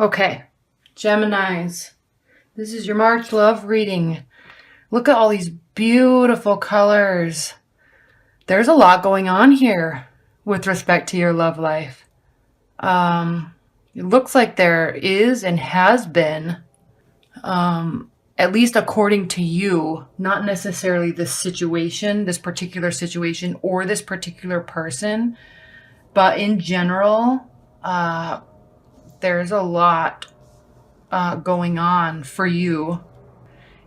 Okay, Geminis, this is your March love reading. Look at all these beautiful colors. There's a lot going on here with respect to your love life. It looks like there is and has been, at least according to you, not necessarily this situation, this particular situation, or this particular person, but in general, there's a lot going on for you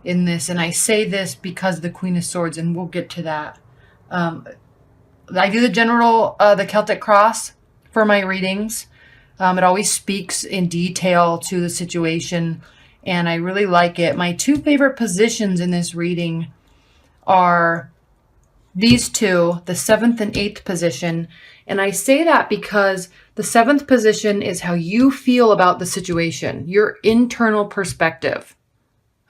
in this. And I say this because the Queen of Swords, and we'll get to that. I do the Celtic cross for my readings. It always speaks in detail to the situation, and I really like it. My two favorite positions in this reading are these two, the 7th and 8th position. And I say that because the 7th position is how you feel about the situation, your internal perspective.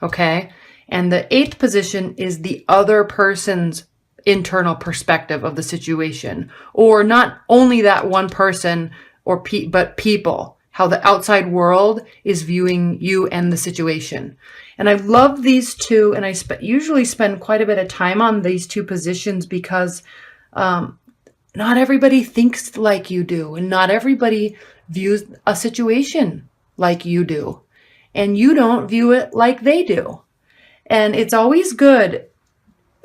Okay? And the 8th position is the other person's internal perspective of the situation, or not only that one person but people, how the outside world is viewing you and the situation. And I love these two, and I usually spend quite a bit of time on these two positions because not everybody thinks like you do, and not everybody views a situation like you do, and you don't view it like they do. And it's always good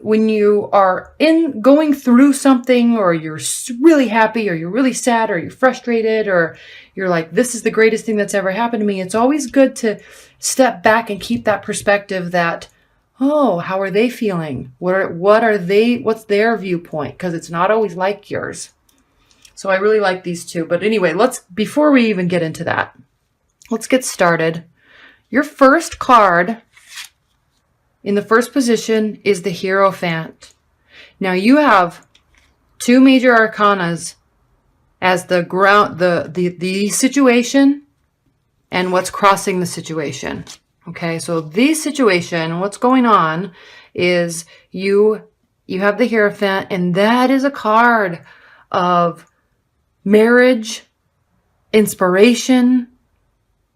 when you are going through something, or you're really happy, or you're really sad, or you're frustrated, or you're like, this is the greatest thing that's ever happened to me. It's always good to step back and keep that perspective that, oh, how are they feeling? What's their viewpoint? Because it's not always like yours. So I really like these two. But anyway, before we even get into that, let's get started. Your first card in the first position is the Hierophant. Now you have two major arcanas as the situation and what's crossing the situation. Okay, so the situation, what's going on is you have the Hierophant, and that is a card of marriage, inspiration,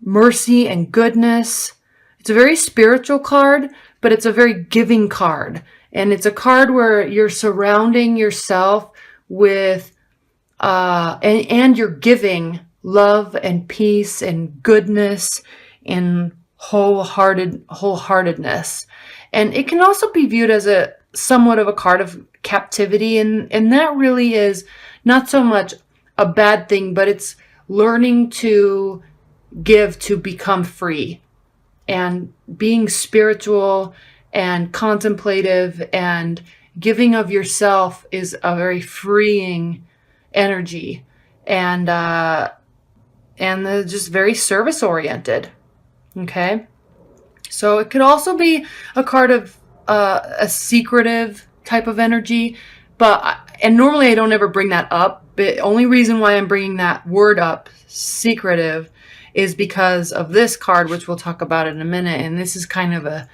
mercy, and goodness. It's a very spiritual card, but it's a very giving card. And it's a card where you're surrounding yourself with, and you're giving love and peace and goodness and wholeheartedness. And it can also be viewed as somewhat of a card of captivity. And that really is not so much a bad thing, but it's learning to give to become free. And being spiritual and contemplative and giving of yourself is a very freeing energy, and just very service oriented. Okay, so it could also be a card of a secretive type of energy, and normally I don't ever bring that up. But the only reason why I'm bringing that word up, secretive, is because of this card, which we'll talk about in a minute. And this is kind of a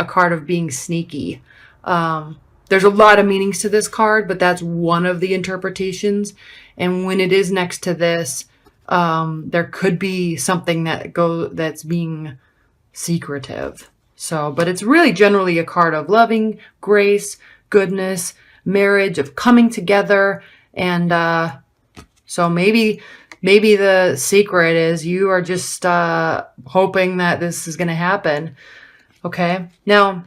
card of being sneaky. There's a lot of meanings to this card, but that's one of the interpretations. And when it is next to this, there could be something that's being secretive. But it's really generally a card of loving, grace, goodness, marriage, of coming together. And so maybe the secret is you are just hoping that this is going to happen. Okay. Now,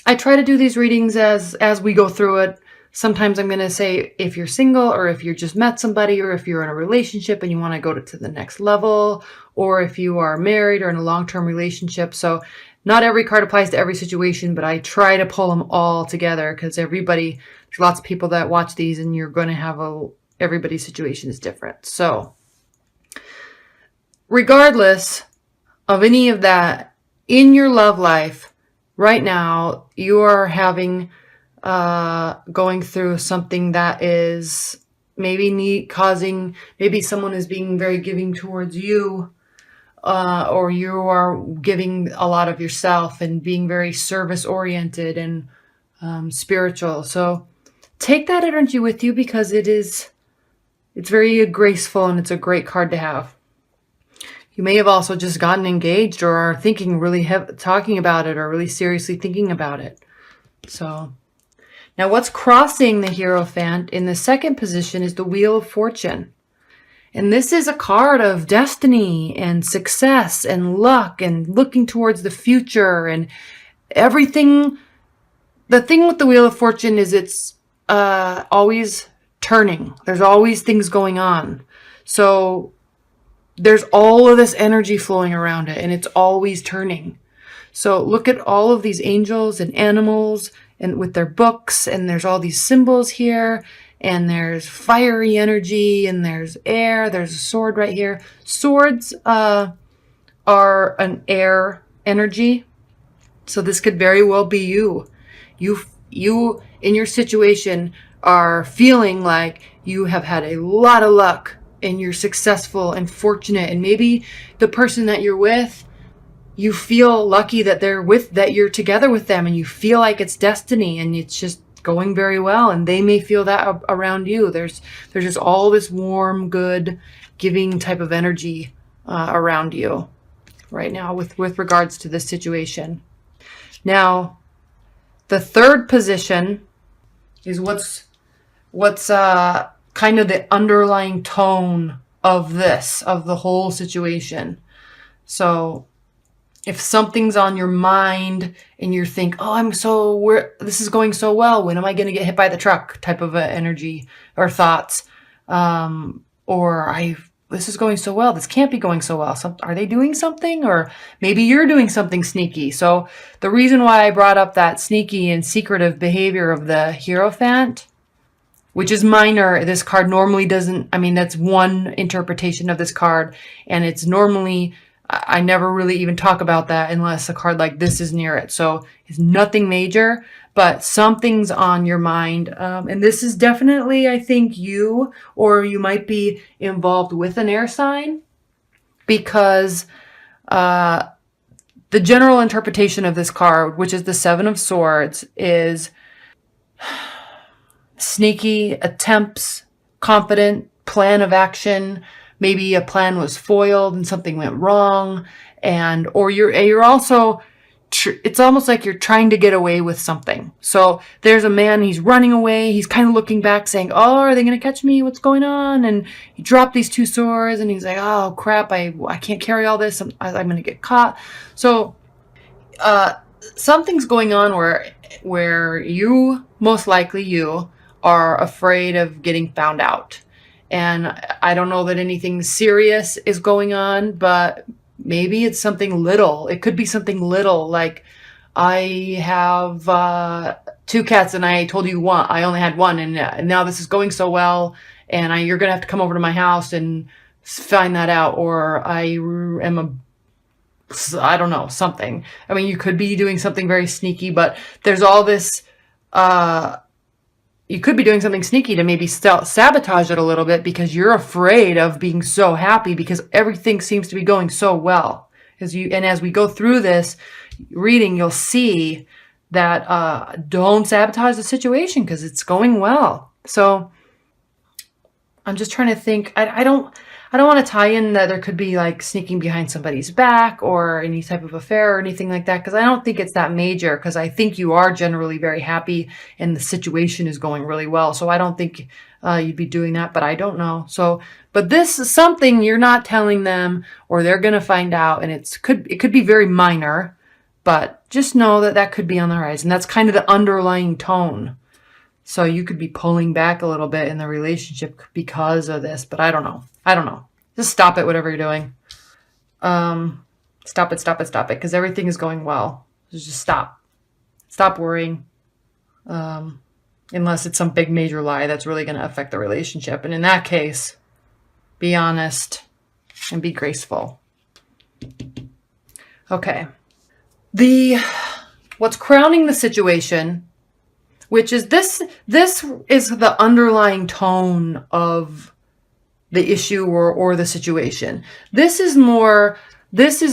I try to do these readings as we go through it. Sometimes I'm going to say if you're single, or if you just met somebody, or if you're in a relationship and you want to go to the next level, or if you are married or in a long-term relationship. So not every card applies to every situation, but I try to pull them all together because there's lots of people that watch these, and you're going to have everybody's situation is different. So regardless of any of that in your love life right now, you are going through something that is maybe maybe someone is being very giving towards you, or you are giving a lot of yourself and being very service oriented and spiritual. So take that energy with you, because it's very graceful and it's a great card to have. You may have also just gotten engaged or are thinking really talking about it or really seriously thinking about it. So now what's crossing the Hierophant in the second position is the Wheel of Fortune. And this is a card of destiny and success and luck and looking towards the future and everything. The thing with the Wheel of Fortune is it's always turning. There's always things going on. So there's all of this energy flowing around it and it's always turning. So look at all of these angels and animals and with their books, and there's all these symbols here, and there's fiery energy, and there's air. There's a sword right here. Swords are an air energy. So this could very well be you. You in your situation are feeling like you have had a lot of luck and you're successful and fortunate, and maybe the person that you're with, you feel lucky that you're together with them, and you feel like it's destiny and it's just going very well, and they may feel that around you. There's just all this warm, good, giving type of energy around you right now with regards to this situation. Now, the third position is what's kind of the underlying tone of the whole situation. So if something's on your mind and you think, oh, this is going so well, when am I going to get hit by the truck type of energy or thoughts, this is going so well, this can't be going so well. Are they doing something? Or maybe you're doing something sneaky. So the reason why I brought up that sneaky and secretive behavior of the Hierophant, which is minor, this card normally doesn't, that's one interpretation of this card, and it's normally, I never really even talk about that unless a card like this is near it. So it's nothing major, but something's on your mind. And this is definitely, I think, you, or you might be involved with an air sign, because the general interpretation of this card, which is the Seven of Swords, is sneaky attempts, confident plan of action. Maybe a plan was foiled and something went wrong, or you're also, it's almost like you're trying to get away with something. So there's a man, he's running away, he's kind of looking back saying, oh, are they going to catch me? What's going on? And he dropped these two swords and he's like, oh crap, I can't carry all this. I'm going to get caught. So something's going on where you, most likely you, are afraid of getting found out. And I don't know that anything serious is going on, but maybe it's something little. It could be something little, like I have 2 cats and I told you I only had one, and now this is going so well, and you're going to have to come over to my house and find that out, or I don't know, something. You could be doing something very sneaky, but there's all this, you could be doing something sneaky to maybe sabotage it a little bit because you're afraid of being so happy because everything seems to be going so well. As we go through this reading, you'll see that don't sabotage the situation because it's going well. So I'm just trying to think. I don't want to tie in that there could be like sneaking behind somebody's back or any type of affair or anything like that, because I don't think it's that major, because I think you are generally very happy and the situation is going really well. So I don't think you'd be doing that, but I don't know. So, but this is something you're not telling them, or they're going to find out, and it could be very minor, but just know that could be on the horizon. That's kind of the underlying tone. So you could be pulling back a little bit in the relationship because of this, but I don't know. Just stop it, whatever you're doing. Stop it, because everything is going well. Just stop. Stop worrying. Unless it's some big major lie that's really going to affect the relationship. And in that case, be honest and be graceful. Okay. What's crowning the situation, which is this is the underlying tone of the issue or the situation. This is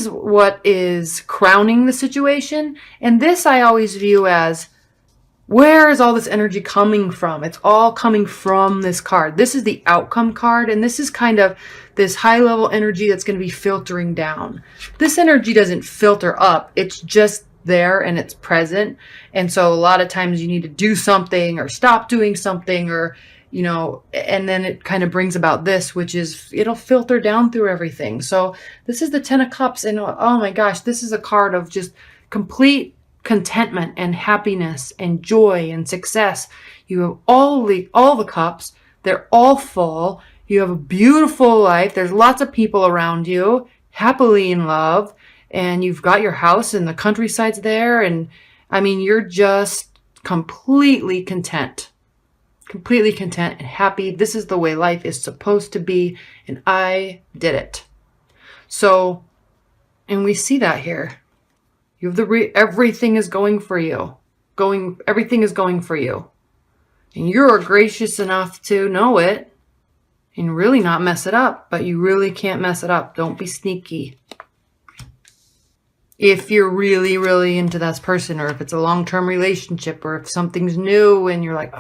what is crowning the situation. And this I always view as where is all this energy coming from? It's all coming from this card. This is the outcome card, and this is kind of this high level energy that's going to be filtering down. This energy doesn't filter up. It's just there and it's present. And so a lot of times you need to do something or stop doing something, or, you know, and then it kind of brings about this, which is it'll filter down through everything. So this is the 10 of Cups, and oh my gosh, this is a card of just complete contentment and happiness and joy and success. You have all the cups. They're all full. You have a beautiful life. There's lots of people around you, happily in love, and you've got your house and the countryside's there. And I mean, you're just completely content and happy. This is the way life is supposed to be, and I did it. So, and we see that here. You have everything is going for you. Everything is going for you. And you're gracious enough to know it and really not mess it up, but you really can't mess it up. Don't be sneaky. If you're really, really into that person, or if it's a long-term relationship, or if something's new and you're like,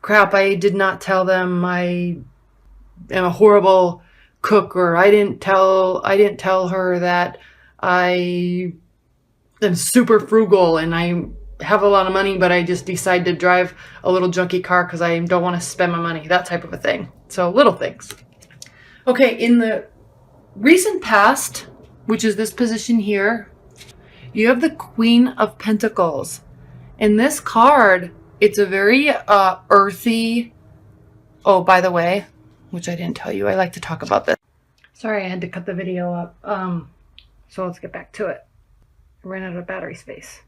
crap, I did not tell them I am a horrible cook, or I didn't tell her that I am super frugal and I have a lot of money, but I just decide to drive a little junky car because I don't want to spend my money, that type of a thing. So little things. Okay, in the recent past, which is this position here, you have the Queen of Pentacles. In this card, it's a very earthy, oh, by the way, which I didn't tell you, I like to talk about this. Sorry, I had to cut the video up. So let's get back to it. I ran out of battery space.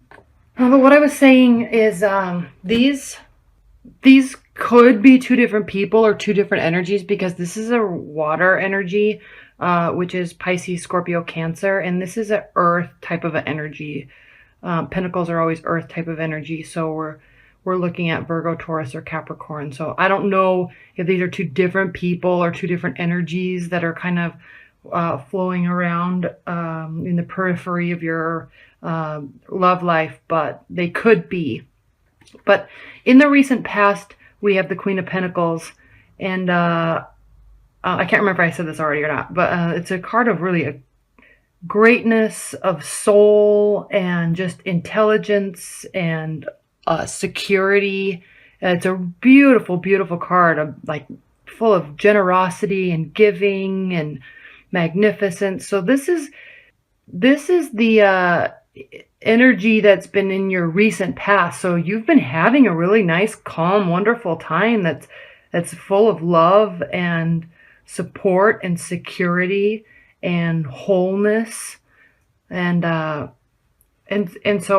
But what I was saying is these could be two different people or two different energies, because this is a water energy, which is Pisces, Scorpio, Cancer, and this is an earth type of an energy. Pentacles are always earth type of energy, so we're looking at Virgo, Taurus, or Capricorn. So I don't know if these are two different people or two different energies that are kind of flowing around in the periphery of your love life, but they could be. But in the recent past, we have the Queen of Pentacles, and I can't remember if I said this already or not, but it's a card of really a greatness of soul and just intelligence and security. It's a beautiful, beautiful card, like full of generosity and giving and magnificence. So this is the energy that's been in your recent past. So you've been having a really nice, calm, wonderful time that's full of love and support and security and wholeness. And so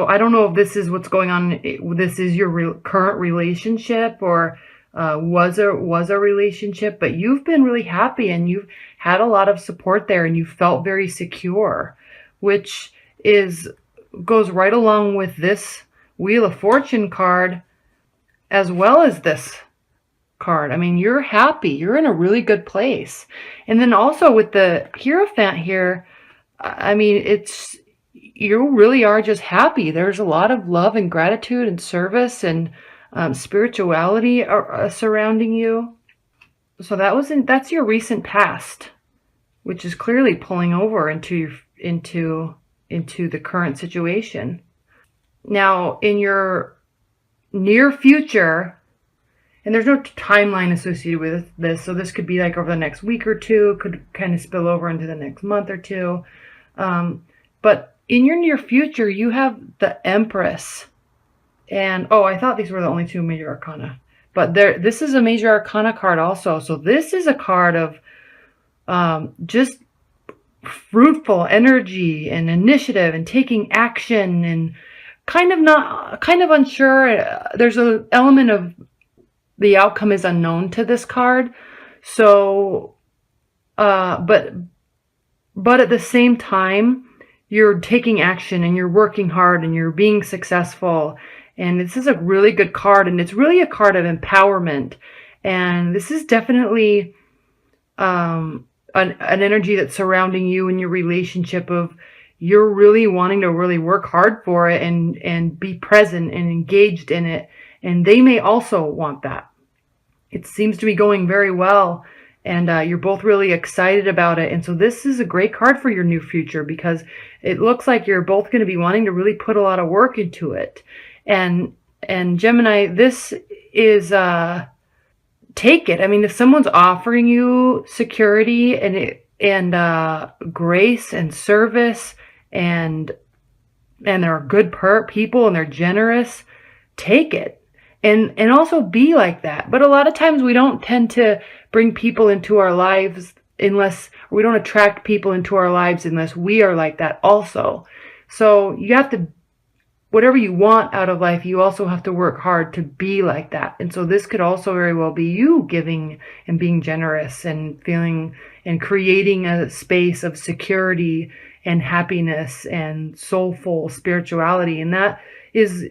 I don't know if this is what's going on. This is your current relationship, or was a relationship, but you've been really happy and you've had a lot of support there, and you felt very secure, which goes right along with this Wheel of Fortune card as well as this card. I mean, you're happy. You're in a really good place. And then also with the Hierophant here, I mean, you really are just happy. There's a lot of love and gratitude and service and spirituality surrounding you. So that's your recent past, which is clearly pulling over into the current situation. Now, in your near future, and there's no timeline associated with this, so this could be like over the next week or two, could kind of spill over into the next month or two. But in your near future, you have the Empress. And, I thought these were the only two major arcana. But this is a major arcana card also. So this is a card of just fruitful energy and initiative and taking action, and kind of unsure. There's an element of the outcome is unknown to this card. So, but at the same time, you're taking action and you're working hard and you're being successful. And this is a really good card, and it's really a card of empowerment. And this is definitely an energy that's surrounding you in your relationship of, you're really wanting to really work hard for it and be present and engaged in it. And they may also want that. It seems to be going very well, and you're both really excited about it. And so this is a great card for your new future, because it looks like you're both going to be wanting to really put a lot of work into it. And Gemini, this is take it. I mean, if someone's offering you security and grace and service, and they're good people and they're generous, take it. And also be like that. But a lot of times we don't tend to bring people into our lives we don't attract people into our lives unless we are like that also. So you have to, whatever you want out of life, you also have to work hard to be like that. And so this could also very well be you giving and being generous and feeling and creating a space of security and happiness and soulful spirituality. And that is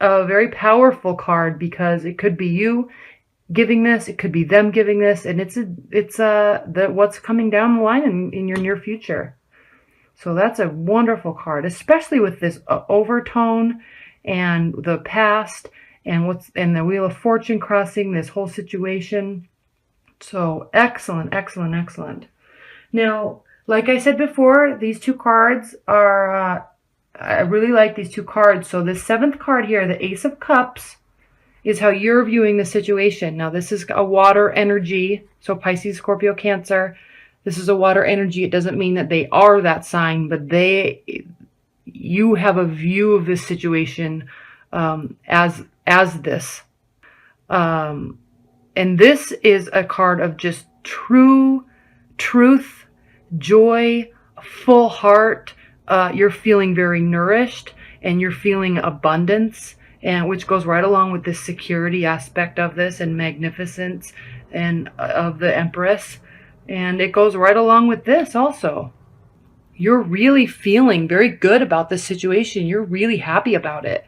a very powerful card, because it could be you giving this, it could be them giving this, and it's what's coming down the line in your near future. So that's a wonderful card, especially with this overtone and the past and the Wheel of Fortune crossing this whole situation. So excellent, excellent, excellent. Now, like I said before, these two cards are I really like these two cards. So the 7th card here, the Ace of Cups, is how you're viewing the situation. Now, this is a water energy. So Pisces, Scorpio, Cancer. This is a water energy. It doesn't mean that they are that sign, but you have a view of this situation as this. And this is a card of just truth, joy, full heart. You're feeling very nourished, and you're feeling abundance, and which goes right along with this security aspect of this and magnificence and of the Empress. And it goes right along with this also. You're really feeling very good about this situation. You're really happy about it.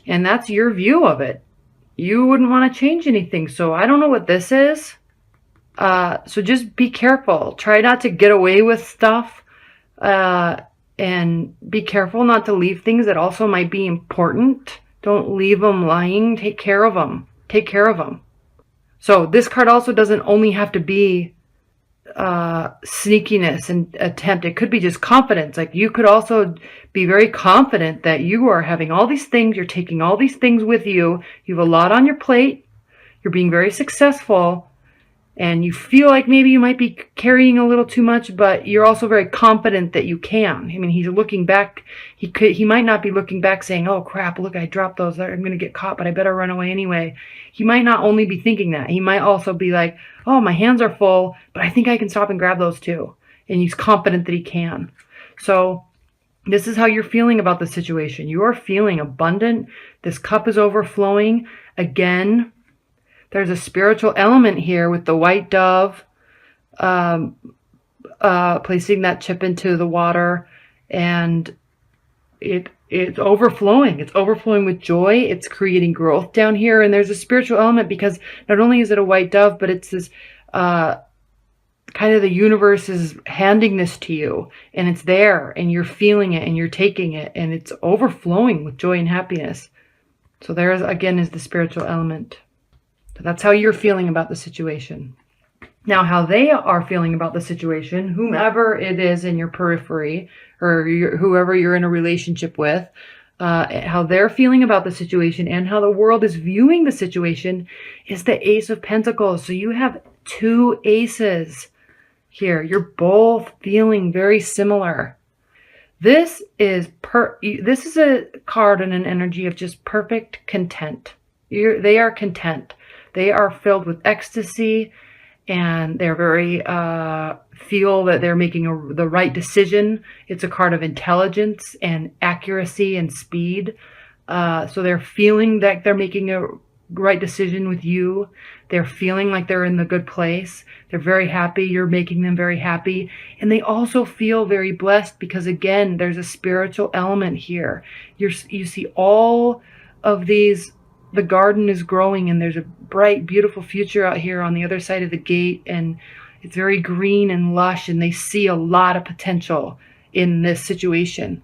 And that's your view of it. You wouldn't want to change anything. So I don't know what this is. So just be careful. Try not to get away with stuff. And be careful not to leave things that also might be important. Don't leave them lying. Take care of them. Take care of them. So this card also doesn't only have to be sneakiness and attempt. It could be just confidence. Like, you could also be very confident that you are having all these things. You're taking all these things with you. You have a lot on your plate. You're being very successful. And you feel like maybe you might be carrying a little too much, but you're also very confident that you can. I mean, he's looking back. He might not be looking back saying, oh, crap, look, I dropped those. I'm going to get caught, but I better run away anyway. He might not only be thinking that. He might also be like, oh, my hands are full, but I think I can stop and grab those too. And he's confident that he can. So this is how you're feeling about the situation. You are feeling abundant. This cup is overflowing. Again, there's a spiritual element here with the white dove placing that chip into the water, and it's overflowing. It's overflowing with joy. It's creating growth down here, and there's a spiritual element because not only is it a white dove, but it's this kind of the universe is handing this to you, and it's there, and you're feeling it, and you're taking it, and it's overflowing with joy and happiness. So there is, again, is the spiritual element. So that's how you're feeling about the situation. Now, how they are feeling about the situation, whomever it is in your periphery or whoever you're in a relationship with, how they're feeling about the situation and how the world is viewing the situation is the Ace of Pentacles. So you have two aces here. You're both feeling very similar. This is a card and an energy of just perfect content. They are content. They are filled with ecstasy, and they're very feel that they're making the right decision. It's a card of intelligence and accuracy and speed. So they're feeling that they're making a right decision with you. They're feeling like they're in the good place. They're very happy. You're making them very happy. And they also feel very blessed because, again, there's a spiritual element here. You see all of these. The garden is growing, and there's a bright, beautiful future out here on the other side of the gate, and it's very green and lush, and they see a lot of potential in this situation.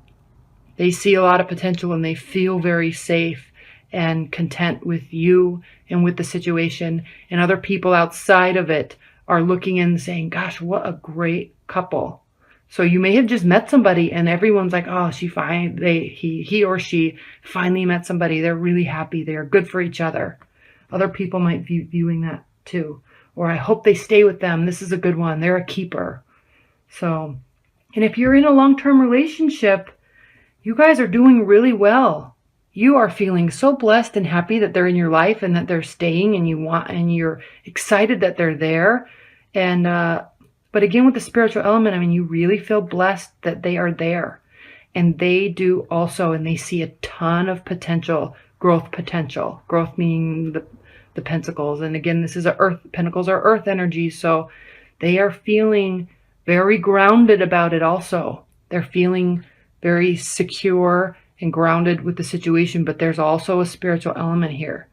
They see a lot of potential and they feel very safe and content with you and with the situation. And other people outside of it are looking and saying, gosh, what a great couple. So you may have just met somebody and everyone's like, oh, he or she finally met somebody. They're really happy. They're good for each other. Other people might be viewing that too. Or I hope they stay with them. This is a good one. They're a keeper. So, and if you're in a long-term relationship, you guys are doing really well. You are feeling so blessed and happy that they're in your life and that they're staying, and you're excited that they're there. And, but again, with the spiritual element, I mean, you really feel blessed that they are there, and they do also, and they see a ton of potential, growth meaning the pentacles. And again, this is pentacles are earth energy. So they are feeling very grounded about it also. They're feeling very secure and grounded with the situation, but there's also a spiritual element here.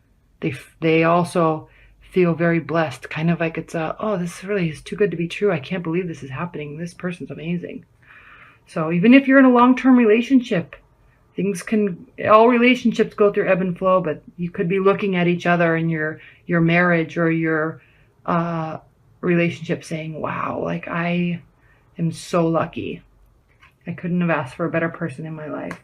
They also feel very blessed, kind of like it's oh, this really is too good to be true. I can't believe this is happening. This person's amazing. So even if you're in a long-term relationship, all relationships go through ebb and flow, but you could be looking at each other in your marriage or your relationship saying, wow, like I am so lucky. I couldn't have asked for a better person in my life.